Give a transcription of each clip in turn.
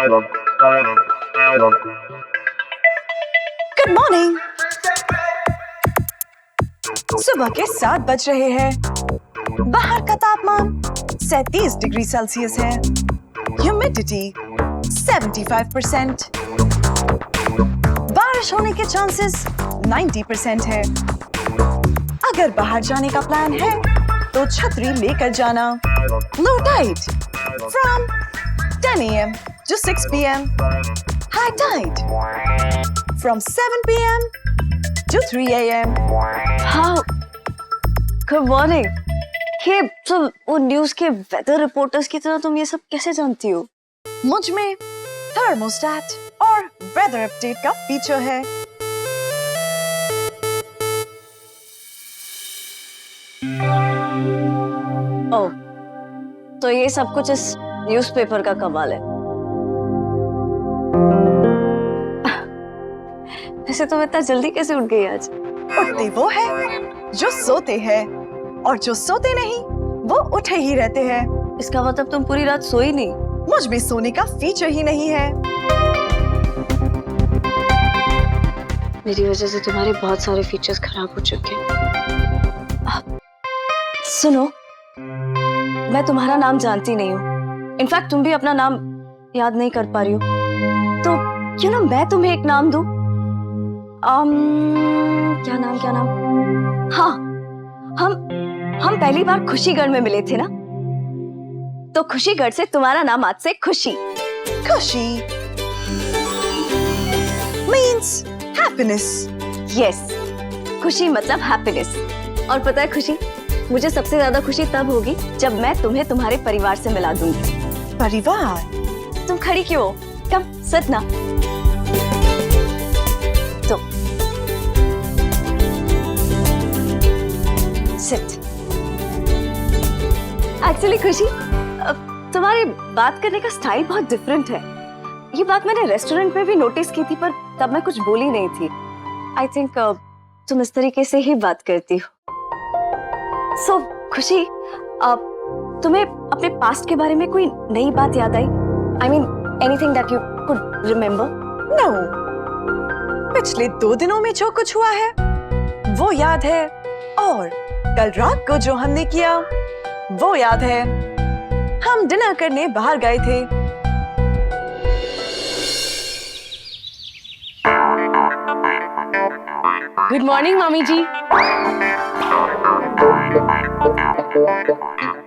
Good morning. सुबह के 7 बज रहे हैं। बाहर का तापमान 37 डिग्री सेल्सियस है। ह्यूमिडिटी 75%। बारिश होने के चांसेस 90% है। अगर बाहर जाने का प्लान है तो छतरी लेकर जाना। Low tide from 10 AM to 6 PM. High tide from 7 PM to 3 AM. हाँ, गुड मॉर्निंग। ये तुम वो न्यूज़ के वेदर रिपोर्टर्स की तरह तुम ये सब कैसे जानती हो? मुझ में थर्मोस्टेट और वेदर अपडेट का फीचर है। ओह, तो ये सब कुछ इस न्यूज़पेपर का कमाल है। वैसे तुम इतना जल्दी कैसे उठ गई आज? उठते वो है जो सोते हैं और जो सोते नहीं वो उठे ही रहते हैं। इसका मतलब तुम पूरी रात सोई नहीं? मुझ में सोने का फीचर ही नहीं है। मेरी वजह से तुम्हारे बहुत सारे फीचर्स खराब हो चुके हैं। सुनो, मैं तुम्हारा नाम जानती नहीं हूँ। इनफैक्ट तुम भी अपना नाम याद नहीं कर पा रही हो। तो क्यों ना मैं तुम्हें एक नाम दूं? क्या नाम? हाँ, हम पहली बार खुशीगढ़ में मिले थे ना, तो खुशीगढ़ से तुम्हारा नाम आज से खुशी। खुशी मीन्स हैप्पीनेस। यस, खुशी मतलब हैप्पीनेस। और पता है खुशी, मुझे सबसे ज्यादा खुशी तब होगी जब मैं तुम्हें तुम्हारे परिवार से मिला दूंगी। परिवार? तुम खड़ी क्यों हो? कम सिट ना। तो सिट। एक्चुअली खुशी, तुम्हारी बात करने का स्टाइल बहुत डिफरेंट है। ये बात मैंने रेस्टोरेंट में भी नोटिस की थी, पर तब मैं कुछ बोली नहीं थी। आई थिंक तुम इस तरीके से ही बात करती हो। सो खुशी, तुम्हें अपने पास्ट के बारे में कोई नई बात याद आई? I mean anything that you could remember? No, पिछले 2 दिनों में जो कुछ हुआ है वो याद है, और कल रात को जो हमने किया वो याद है। हम डिनर करने बाहर गए थे। गुड मॉर्निंग मम्मी जी।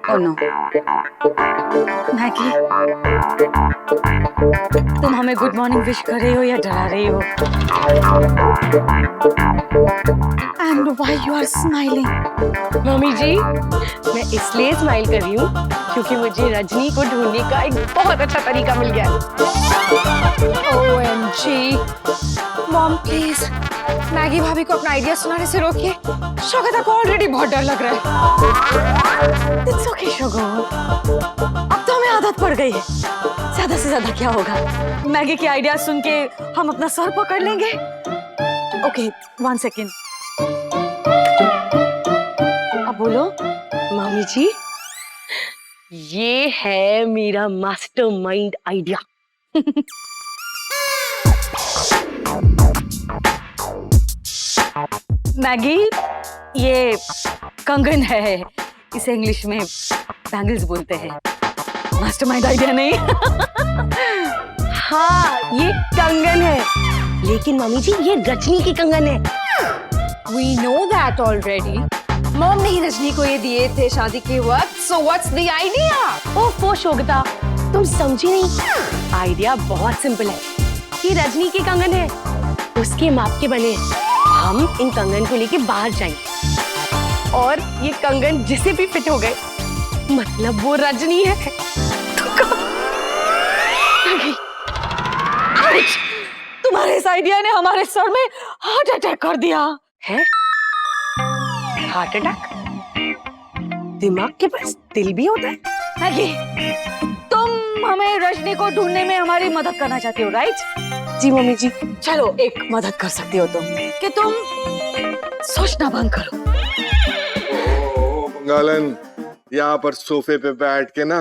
ओह नो, मैगी, तुम हमें गुड मॉर्निंग विश कर रही हो या डरा रही हो? And why you are smiling? Mummy ji, मैं इसलिए स्माइल कर रही हूँ क्योंकि मुझे रजनी को ढूंढने का एक बहुत अच्छा तरीका मिल गया है। OMG, मॉम प्लीज मैगी भाभी को अपना आइडिया सुनाने से रोकिए। शोगता को ऑलरेडी बहुत डर लग रहा है। It's okay, शोगो, अब तो हमें आदत पड़ गई है। ज्यादा से ज्यादा क्या होगा, मैगी की आइडिया सुन के हम अपना सर पकड़ लेंगे। Okay, 1 second. अब बोलो। मम्मी जी, ये है मेरा मास्टरमाइंड आइडिया। मैगी, ये कंगन है, इसे इंग्लिश में बैंगल्स बोलते हैं। मास्टरमाइंड आइडिया नहीं। हाँ, ये कंगन है, लेकिन मम्मी जी ये रजनी की कंगन है। We know that already. Mom ने ही रजनी को ये दिए थे शादी के वक्त। So what's the idea? ओफो शोगता, तुम समझी नहीं। आइडिया बहुत सिंपल है। ये रजनी की कंगन है, उसके माप के बने हैं। हम इन कंगन को लेके बाहर जाएंगे और ये कंगन जिसे भी फिट हो गए, मतलब वो रजनी है। तुम्हारे इस आइडिया ने हमारे सर में हार्ट अटैक कर दिया है। Heart attack? दिमाग के पास दिल भी होता है? मैगी, तुम हमें रजनी को ढूंढने में हमारी मदद करना चाहती हो, राइट? जी मम्मी जी। चलो, एक मदद कर सकती हो तुम, कि तुम सोचना बंद करो। गालन, यहाँ पर सोफे पे बैठ के ना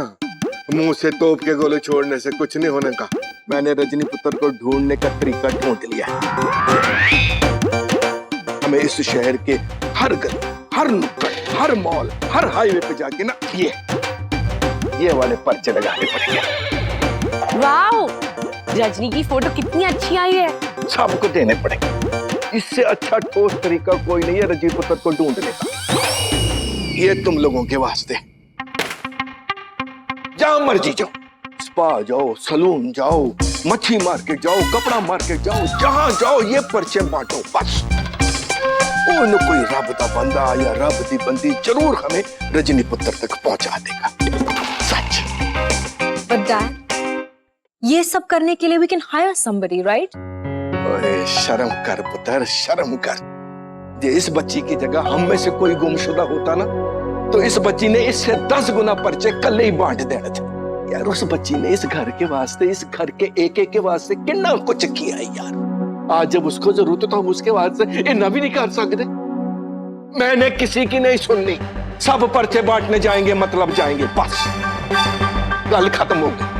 मुंह से तोप के गोले छोड़ने से कुछ नहीं होने का। मैंने रजनी पुत्र को ढूंढने का तरीका ढूंढ लिया है। हमें इस शहर के हर गली, हर नुक्कड़, हर मॉल, हर हाईवे पे जाके ना ये वाले पर्चे लगाने पड़ेंगे। वाओ, रजनी की फोटो कितनी अच्छी आई है। सबको देने पड़ेंगे। इससे अच्छा ठोस तरीका कोई नहीं है रजनी पुत्र को ढूंढने का। ये तुम लोगों के वास्ते। जहां मर्जी जाओ, स्पा जाओ, सलून जाओ, मच्छी मार्केट जाओ, कपड़ा मार्केट जाओ, जहां जाओ ये पर्चे बांटो बस। कोई न कोई रब दा बंदा या रब दी बंदी जरूर हमें रजनी पुत्र तक पहुंचा देगा। सच। But Dad, ये सब करने के लिए we can hire somebody, right? ओए शर्म कर पुत्र, शर्म कर। ये इस बच्ची की जगह हम में से कोई गुमशुदा होता ना, तो इस बच्ची ने इससे 10 गुना पर्चे कल ही बांट देने थे। यार उस बच्ची ने इस घर के वास्ते, इस घर के एक के वास्ते कितना कुछ किया है यार। आज जब उसको जरूरत है तो हम उसके वास्ते इतना भी नहीं कर सकते। मैंने किसी की नहीं सुननी, सब पर्चे बांटने जाएंगे मतलब जाएंगे बस। गल खत्म हो गई।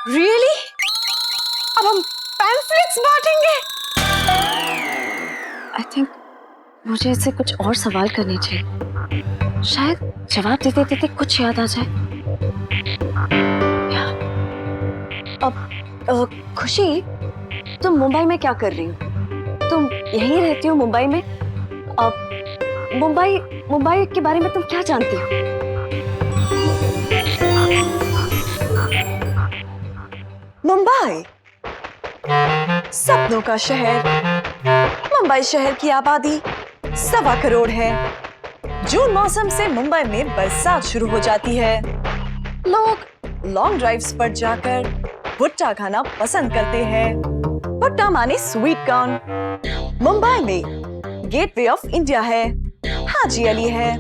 Really? अब हम पैम्फलेट्स बांटेंगे? आई थिंक मुझे इससे कुछ और सवाल करने चाहिए, शायद जवाब देते देते कुछ याद आ जाए। अब खुशी, तुम मुंबई में क्या कर रही हो? तुम यहीं रहती हो मुंबई में? अब मुंबई के बारे में तुम क्या जानती हो? मुंबई, सपनों का शहर। मुंबई शहर की आबादी 1.25 करोड़ है। जून मौसम से मुंबई में बरसात शुरू हो जाती है। लोग लॉन्ग ड्राइव्स पर जाकर भुट्टा खाना पसंद करते हैं। भुट्टा माने स्वीट कॉर्न। मुंबई में गेटवे ऑफ इंडिया है, हाजी अली है,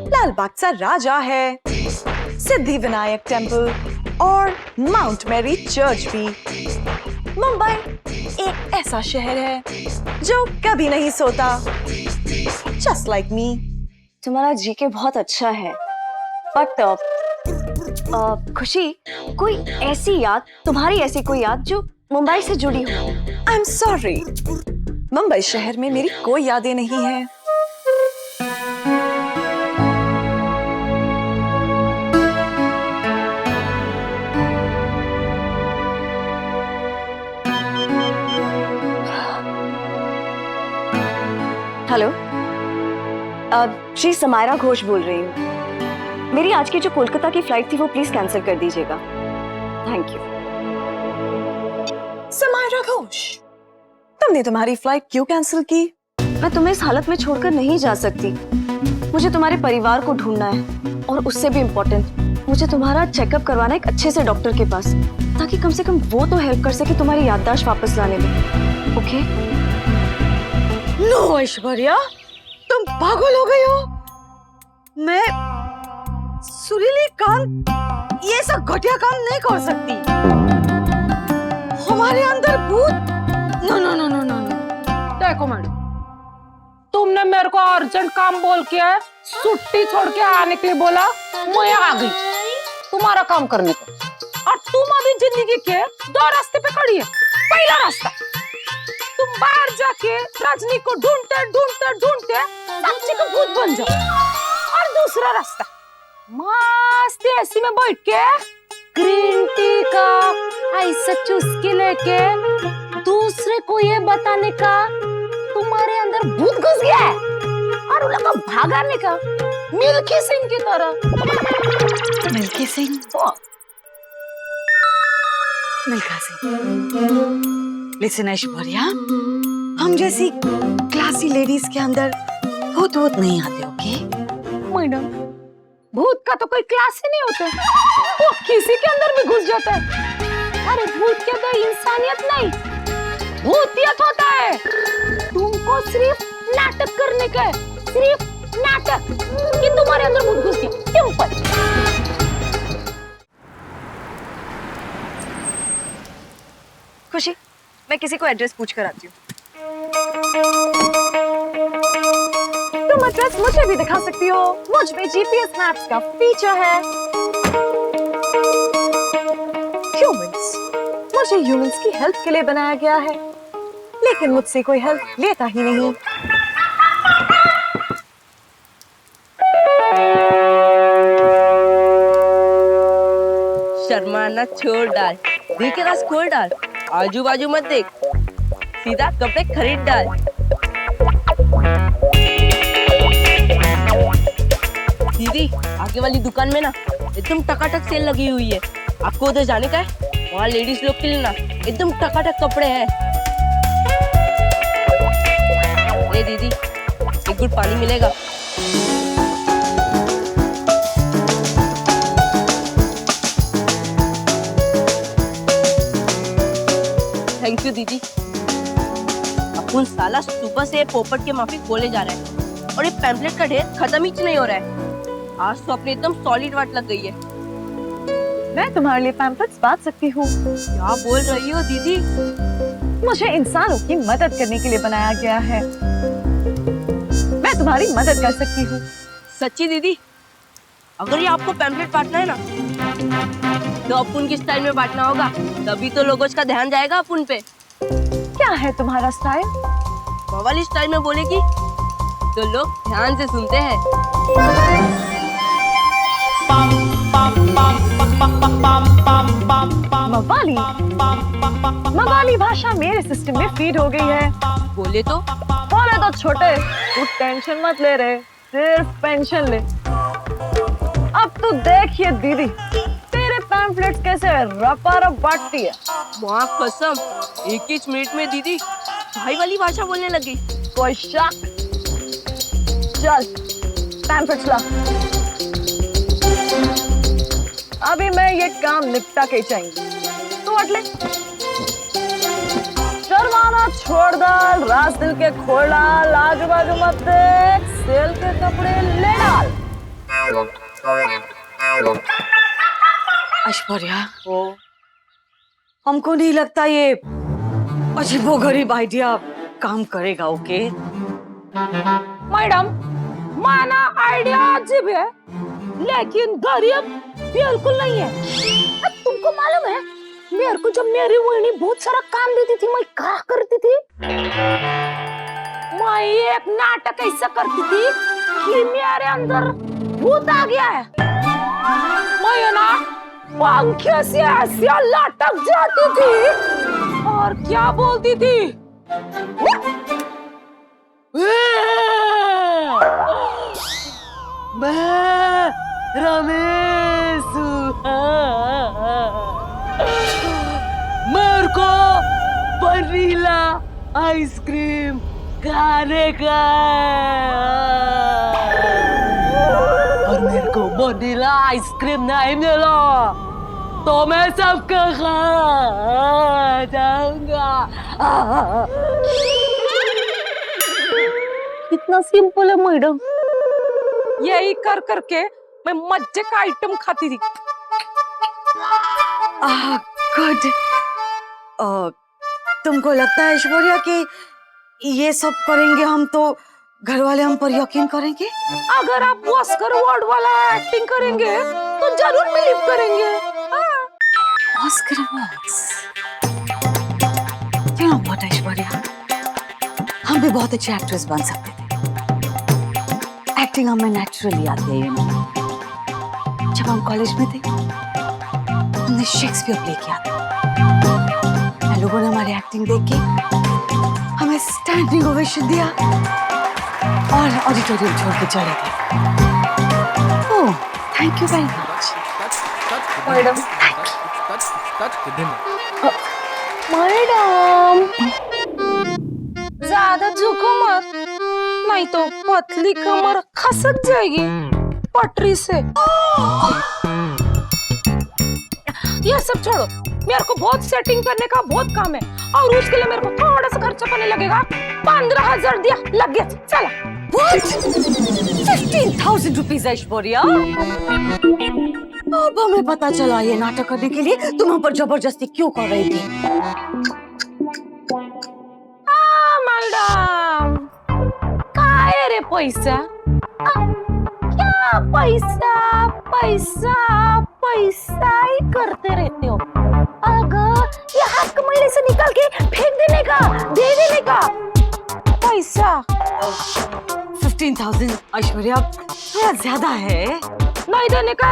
लाल बाग चा राजा है, सिद्धि विनायक टेम्पल और माउंट मैरी चर्च भी। मुंबई एक ऐसा शहर है जो कभी नहीं सोता। Just like me. तुम्हारा जीके बहुत अच्छा है, बट खुशी, कोई ऐसी याद, तुम्हारी ऐसी कोई याद जो मुंबई से जुड़ी हो? I'm sorry. मुंबई शहर में मेरी कोई यादें नहीं है। हेलो, श्री समायरा घोष बोल रही हूँ। मेरी आज की जो कोलकाता की फ्लाइट थी वो प्लीज कैंसिल कर दीजिएगा। Thank you. समायरा घोष, तुमने तुम्हारी फ्लाइट क्यों कैंसिल की? मैं तुम्हें इस हालत में छोड़कर नहीं जा सकती। मुझे तुम्हारे परिवार को ढूंढना है, और उससे भी इम्पोर्टेंट, मुझे तुम्हारा चेकअप करवाना है एक अच्छे से डॉक्टर के पास, ताकि कम से कम वो तो हेल्प कर सके तुम्हारी याददाश्त वापस लाने में। ओके? नो ऐश्वर्या, तुम पागल हो गई हो। मैं सुरीली काम, ये सब घटिया काम नहीं कर सकती। हमारे अंदर भूत। No no no no no no. देखो मैडम, तुमने मेरे को अर्जेंट काम बोल के छुट्टी छोड़ के आने के लिए बोला, मैं आ गई तुम्हारा काम करने को। और तुम अभी जिंदगी के 2 रास्ते पे खड़ी है। पहला रास्ता, तुम बाहर जाके रजनी को ढूंढते ढूंढते ढूंढते सच्ची का भूत बन जाओ। और दूसरा रास्ता, मस्त एसी में बैठ के ग्रीन टी का ऐसा चुस्की लेके दूसरे को ये बताने का तुम्हारे अंदर भूत घुस गया है, और उन लोगों को भागाने का मिल्की सिंह की तरह। मिल्की सिंह? मिल्खा सिंह। लिसन ऐश्वर्या, हम जैसी क्लासी लेडीज के अंदर भूत नहीं आते। ओके मैडम, भूत का तो कोई क्लास ही नहीं होता, वो किसी के अंदर भी घुस जाता है। अरे भूत के अंदर इंसानियत नहीं, भूतियत होता है। तुमको सिर्फ नाटक करने का है, सिर्फ नाटक कि तुम्हारे अंदर भूत घुस गया। सिंपल। खुशी, मैं किसी को एड्रेस पूछ कर आती हूँ। तुम एड्रेस मुझे भी दिखा सकती हो, मुझ में जीपीएस मैप्स का फीचर है। ह्यूमंस, मुझे ह्यूमंस की हेल्प के लिए बनाया गया है, लेकिन मुझसे कोई हेल्प लेता ही नहीं। शर्माना छोड़ डाल, देखेगा स्कोर डाल, आजू बाजू मत देख, सीधा कपड़े खरीद डाल। दीदी, आगे वाली दुकान में ना एकदम टकाटक सेल लगी हुई है, आपको उधर जाने का है? वहाँ लेडीज लोग के लिए ना एकदम टकाटक कपड़े हैं। ए दीदी, एक गुड पानी मिलेगा? थैंक यू दीदी। अपन साला सुबह से पोपट के माफी बोले जा रहे हैं और ये पैम्पलेट का ढेर खत्म ही नहीं हो रहा है। आज तो अपने एकदम सॉलिड वाट लग गई है। मैं तुम्हारे लिए पैम्पलेट्स बांट सकती हूँ। क्या बोल रही हो दीदी? मुझे इंसानों की मदद करने के लिए बनाया गया है, मैं तुम्हारी मदद कर सकती हूँ। सच्ची दीदी? अगर ये आपको पैम्पलेट बांटना है ना, तो अपन के स्टाइल में बांटना होगा, तभी तो लोगों का ध्यान जाएगा अपन पे। क्या है तुम्हारा स्टाइल? वाली स्टाइल में बोलेगी तो लोग ध्यान से सुनते हैं। मवाली? मवाली भाषा मेरे सिस्टम में फीड हो गई है। बोले तो छोटे, तू टेंशन मत ले रहे, सिर्फ पेंशन ले। अब तो देखिए दीदी, तेरे पैम्फलेट्स कैसे रपा-रप बांटती है। वहाँ कसम, एक ही मिनट में दीदी भाई वाली भाषा बोलने लगी। कोई शक? चल पैम्फलेट्स ला। अभी मैं ये काम निपटा के चाहिए, तू हट ले। शर्माना छोड़ डाल, रास दिल के खोल डाल, आजू बाजू मत देख, सेल के कपड़े ले डाल। ऐश्वर्या, हमको नहीं लगता ये अजीबोगरीब आइडिया काम करेगा। ओके मैडम, माना आइडिया अजीब है, लेकिन गरीब बिल्कुल नहीं है। तुमको मालूम है, मेरे को जब मेरी वही बहुत सारा काम देती थी, मैं क्या करती थी? मैं एक नाटक ऐसा करती थी कि मेरे अंदर भूत आ गया है। मैं ना पंखे से ऐसे लटक जाती थी और क्या बोलती थी? मैं रमेश मेरे को वनीला आइसक्रीम खाने का और मेरे को वनीला आइसक्रीम नहीं मिला तो मैं सबका खा जाऊंगा। कितना सिंपल है मैडम। यही कर करके मैं मज्जे का आइटम खाती थी। गुड। तुमको लगता है ऐश्वर्या कि ये सब करेंगे हम तो घर वाले हम पर यकीन करेंगे? अगर आप ऑस्कर अवार्ड वाला एक्टिंग करेंगे तो जरूर बिलीव करेंगे। Oscar awards? You know what, Aishwarya, हम भी बहुत अच्छे एक्ट्रेस बन सकते थे। एक्टिंग हमें नेचुरली आती है। जब हम कॉलेज में थे, हमने शेक्सपियर प्ले किया था। लोगों ने हमारी एक्टिंग देख के हमें स्टैंडिंग ओवेशन दिया और ऑडिटोरियम छोड़ के चले गए। Oh, thank you very much madam. Madam, ज्यादा झुको मत, नहीं तो पतली कमर खसक जाएगी पटरी से। ये सब छोड़ो, मेरे को बहुत सेटिंग करने का बहुत काम है और उसके लिए मेरे को थोड़ा सा खर्चा करने लगेगा। 15,000 दिया, लग गया, चला। What? 15,000 रुपीज ऐश्वर्या? अब हमें पता चला ये नाटक करने के लिए तुम हम पर जबरदस्ती क्यों कर रही थी। मैडम, काय रे पैसा? क्या पैसा पैसा पैसा ही करते रहते हो? अगर ये हाथ कमैले से निकाल के फेंक देने का, दे देने का पैसा। 15,000 ऐश्वर्या थोड़ा ज्यादा है। नहीं देने का,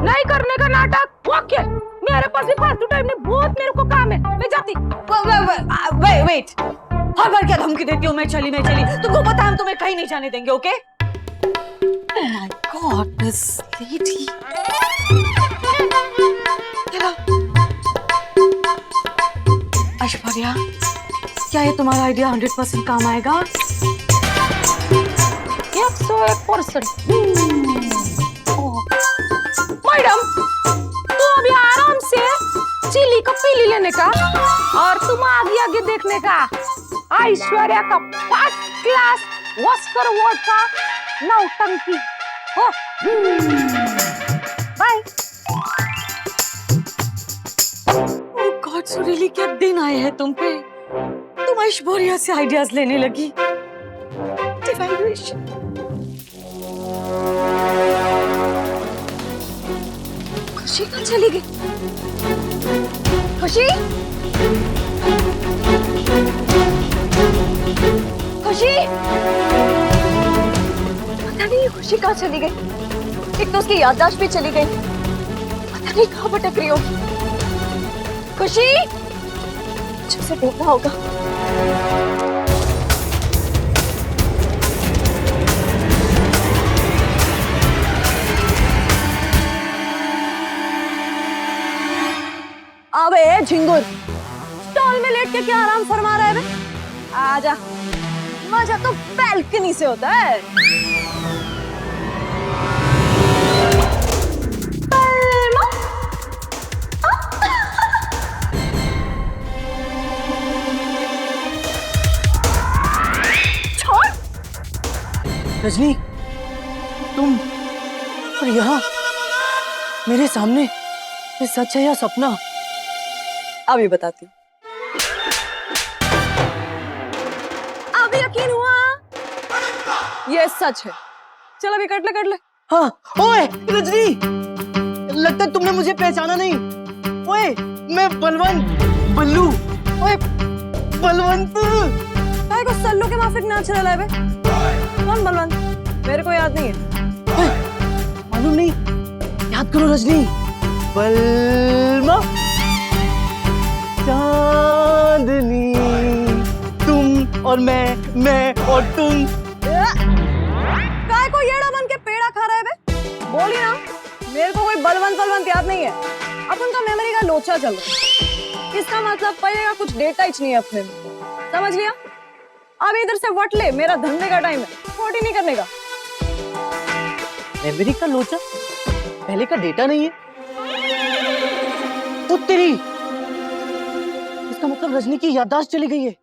नहीं करने का नाटक। ओके, मेरे पास भी फालतू टाइम नहीं, बहुत मेरे को काम है, मैं जाती। वेट, हर बार क्या धमकी देती हो? मैं चली तुमको पता है हम तुम्हें कहीं नहीं जाने देंगे। Okay? Oh my God, this lady. Aishwarya, क्या ये तुम्हारा आइडिया 100% काम आएगा? 101%। मैडम, तू अभी आराम से चिली का पीली लेने का और तुम आगे आगे देखने का ऐश्वर्या का फर्स्ट क्लास ऑस्कर अवार्ड का नौटंकी हो। Bye. Oh God, so really क्या दिन आए हैं तुम पे? तुम ऐश्वर्या से आइडियाज लेने लगी। Devaluation. खुशी कहाँ चली गई? खुशी? खुशी? पता नहीं खुशी कहाँ चली गई। एक तो उसकी याददाश्त भी चली गई, पता नहीं कहाँ भटक रही होगी। खुशी? अच्छे से देखना होगा। अबे झिंगुर, स्टॉल में लेट के क्या आराम फरमा रहा है बे? आजा, मजा तो बैल्कनी से होता है। रजनी, तुम और यहाँ मेरे सामने, ये सच है या सपना? अभी बताती हूँ। अब यकीन हुआ? ये सच है। चल अभी कट ले। हाँ, ओए रजनी, लगता है तुमने मुझे पहचाना नहीं। ओए, मैं बलवंत, बल्लू, ओए बलवंत। काय को सल्लू के माफिक नाम चला है बे? कौन बलवंत? मेरे को याद नहीं है। मालूम नहीं? याद करो रजनी। बलमा, चांदनी, तुम और मैं और तुम। काय को येड़ा बन के पेड़ा खा रहा है बे? बोली ना, मेरे को कोई बलवंत याद नहीं है। अपन का मेमोरी का लोचा चल रहा है। इसका मतलब पड़ेगा कुछ डेटा ही नहीं है अपने में। समझ लिया? अब इधर से वट ले, मेरा धंधे का टाइम है, फोटी नहीं करने का। मेमोरी का लोचा? पहले का डेटा नहीं है? तो तेरी, इसका मतलब रजनी की याददाश्त चली गई है।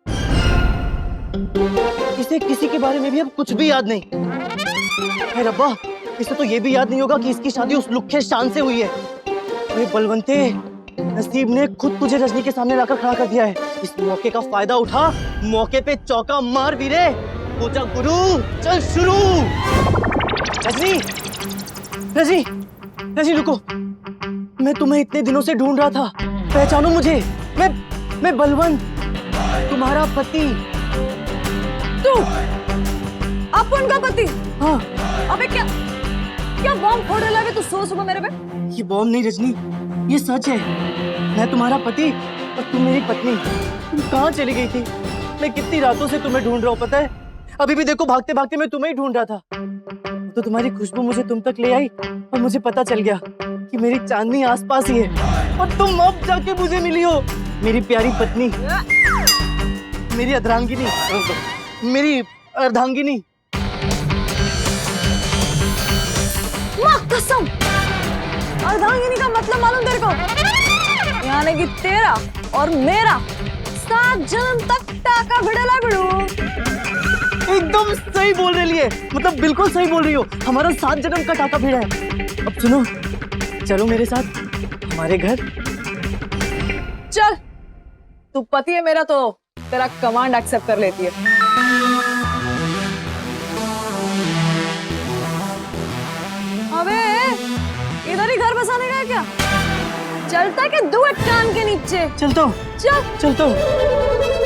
इसे किसी के बारे में भी अब कुछ भी याद नहीं। हे रब्बा, इसे तो ये भी याद नहीं होगा कि इसकी शादी उस लुखे शान से हुई है। ये बलवंते, नसीब ने खुद तुझे रजनी के सामने लाकर खड़ा कर दिया है। इस मौके का फायदा उठा, मौके पे चौका मार वीरे। पूजा गुरु, चल शुरू। रजनी रुको, मैं तुम्हें इतने दिनों से ढूंढ रहा था। पहचानो मुझे, मैं बलवंत, तुम्हारा पति। तू अपन का पति? हाँ। अबे क्या बॉम्ब फोड़ रहा है तू सुबह मेरे पे? ये बॉम्ब नहीं रजनी, ये सच है। मैं तुम्हारा पति और तुम मेरी पत्नी। तुम कहाँ चली गई थी? मैं कितनी रातों से तुम्हें ढूंढ रहा हूँ, पता है? अभी भी देखो, भागते भागते मैं तुम्हें ही ढूंढ रहा था। तो तुम्हारी खुशबू मुझे तुम तक ले आई और मुझे पता चल गया कि मेरी चांदनी आसपास ही है और तुम अब जाके मुझे मिली हो, मेरी प्यारी पत्नी, मेरी अर्धांगिनी, मेरी अर्धांगिनी। माँ कसम, अर्धांगिनी का मतलब मालूम तेरे को? यानी कि तेरा और मेरा 7 जन्म तक टाका भिड़ेला भिड़ू। एकदम सही बोल रही है, मतलब बिल्कुल सही बोल रही हो। हमारा 7 जन्म का टाका भिड़ा है। अब सुनो, चलो मेरे साथ हमारे घर। चल, तू पति है मेरा तो तेरा कमांड एक्सेप्ट कर लेती है। इधर ही घर बसाने का है क्या? चलता है कि दुएट कान के नीचे? चलता हूँ चल चलता हूँ।